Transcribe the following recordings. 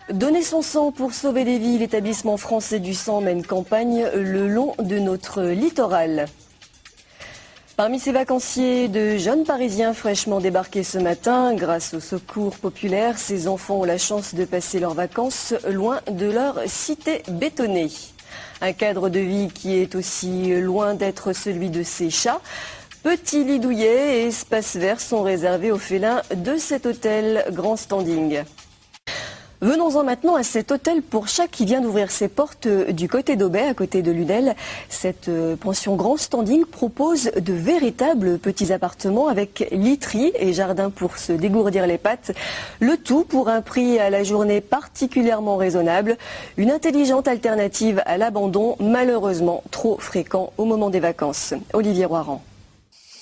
Donner son sang pour sauver des vies, l'établissement français du sang mène campagne le long de notre littoral. Parmi ces vacanciers, de jeunes Parisiens fraîchement débarqués ce matin, grâce au secours populaire, ces enfants ont la chance de passer leurs vacances loin de leur cité bétonnée. Un cadre de vie qui est aussi loin d'être celui de ces chats. Petits lits douillets et espaces verts sont réservés aux félins de cet hôtel grand standing. Venons-en maintenant à cet hôtel pour chat qui vient d'ouvrir ses portes du côté d'Aubais, à côté de Lunel. Cette pension grand standing propose de véritables petits appartements avec literie et jardin pour se dégourdir les pattes. Le tout pour un prix à la journée particulièrement raisonnable. Une intelligente alternative à l'abandon, malheureusement trop fréquent au moment des vacances. Olivier Roiran.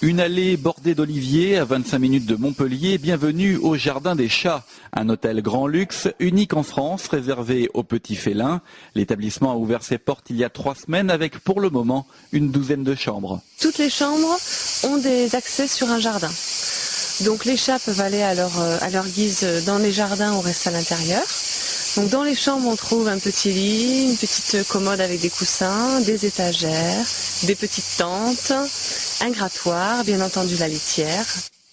Une allée bordée d'oliviers à 25 minutes de Montpellier, bienvenue au Jardin des Chats. Un hôtel grand luxe, unique en France, réservé aux petits félins. L'établissement a ouvert ses portes il y a 3 semaines avec pour le moment une douzaine de chambres. Toutes les chambres ont des accès sur un jardin. Donc les chats peuvent aller à leur guise dans les jardins ou rester à l'intérieur. Donc dans les chambres, on trouve un petit lit, une petite commode avec des coussins, des étagères, des petites tentes, un grattoir, bien entendu la litière.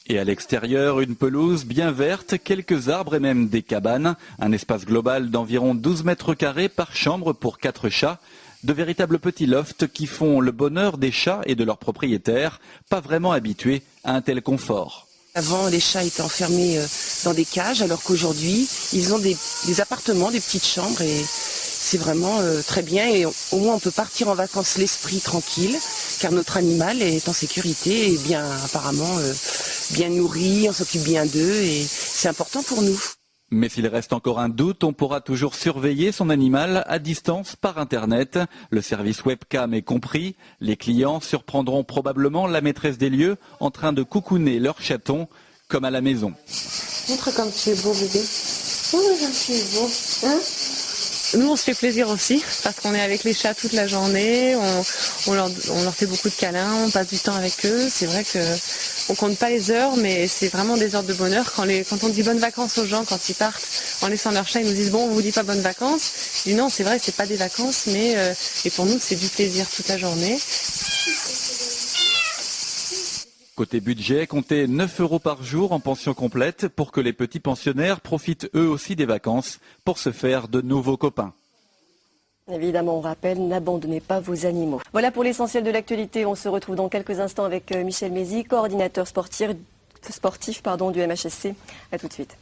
Et à l'extérieur, une pelouse bien verte, quelques arbres et même des cabanes. Un espace global d'environ 12 mètres carrés par chambre pour 4 chats. De véritables petits lofts qui font le bonheur des chats et de leurs propriétaires, pas vraiment habitués à un tel confort. Avant, les chats étaient enfermés dans des cages, alors qu'aujourd'hui, ils ont des appartements, des petites chambres, et c'est vraiment très bien. Et au moins, on peut partir en vacances l'esprit tranquille, car notre animal est en sécurité et bien, apparemment, bien nourri, on s'occupe bien d'eux, et c'est important pour nous. Mais s'il reste encore un doute, on pourra toujours surveiller son animal à distance par Internet. Le service webcam est compris. Les clients surprendront probablement la maîtresse des lieux en train de coucouner leur chaton comme à la maison. Montre comme tu es beau, bébé. Oh, comme tu es beau. Hein? Nous, on se fait plaisir aussi parce qu'on est avec les chats toute la journée. On leur fait beaucoup de câlins, on passe du temps avec eux. C'est vrai que on compte pas les heures, mais c'est vraiment des heures de bonheur. Quand on dit bonnes vacances aux gens, quand ils partent en laissant leur chat, ils nous disent bon, on vous dit pas bonnes vacances. Je dis non, c'est vrai, c'est pas des vacances, mais et pour nous, c'est du plaisir toute la journée. Côté budget, comptez 9 € par jour en pension complète pour que les petits pensionnaires profitent eux aussi des vacances pour se faire de nouveaux copains. Évidemment, on rappelle, n'abandonnez pas vos animaux. Voilà pour l'essentiel de l'actualité. On se retrouve dans quelques instants avec Michel Mézy, coordinateur sportif du MHSC. A tout de suite.